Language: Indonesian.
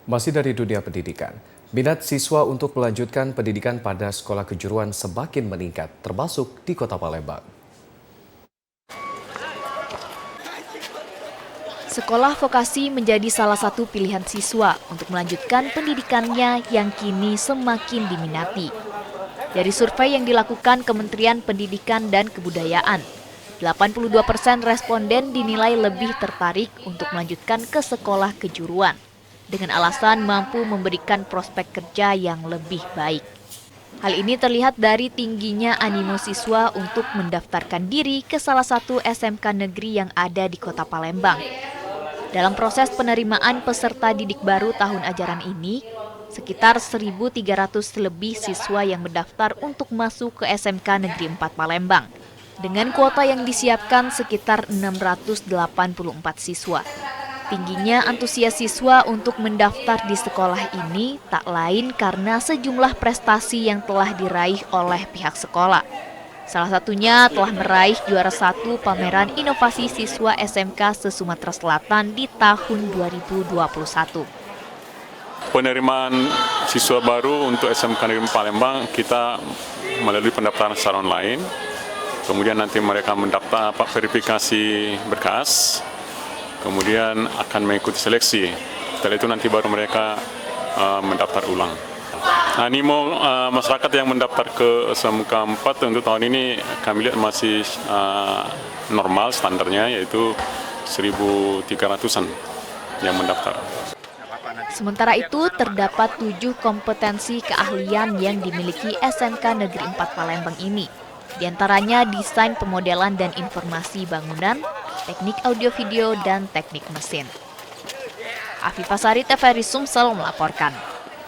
Masih dari dunia pendidikan, minat siswa untuk melanjutkan pendidikan pada sekolah kejuruan semakin meningkat, termasuk di Kota Palembang. Sekolah vokasi menjadi salah satu pilihan siswa untuk melanjutkan pendidikannya yang kini semakin diminati. Dari survei yang dilakukan Kementerian Pendidikan dan Kebudayaan, 82% responden dinilai lebih tertarik untuk melanjutkan ke sekolah kejuruan, dengan alasan mampu memberikan prospek kerja yang lebih baik. Hal ini terlihat dari tingginya animo siswa untuk mendaftarkan diri ke salah satu SMK negeri yang ada di Kota Palembang. Dalam proses penerimaan peserta didik baru tahun ajaran ini, sekitar 1.300 lebih siswa yang mendaftar untuk masuk ke SMK Negeri 4 Palembang, dengan kuota yang disiapkan sekitar 684 siswa. Tingginya antusias siswa untuk mendaftar di sekolah ini tak lain karena sejumlah prestasi yang telah diraih oleh pihak sekolah. Salah satunya telah meraih juara 1 pameran inovasi siswa SMK se-Sumatera Selatan di tahun 2021. Penerimaan siswa baru untuk SMK Negeri Palembang kita melalui pendaftaran secara online. Kemudian nanti mereka mendaftar verifikasi berkas. Kemudian akan mengikuti seleksi. Setelah itu nanti baru mereka mendaftar ulang. Animo masyarakat yang mendaftar ke SMK 4 untuk tahun ini kami lihat masih normal standarnya, yaitu 1.300-an yang mendaftar. Sementara itu, terdapat 7 kompetensi keahlian yang dimiliki SMK Negeri 4 Palembang ini. Di antaranya desain pemodelan dan informasi bangunan, teknik audio-video, dan teknik mesin. Afifah Sari, TVRI Sumsel melaporkan.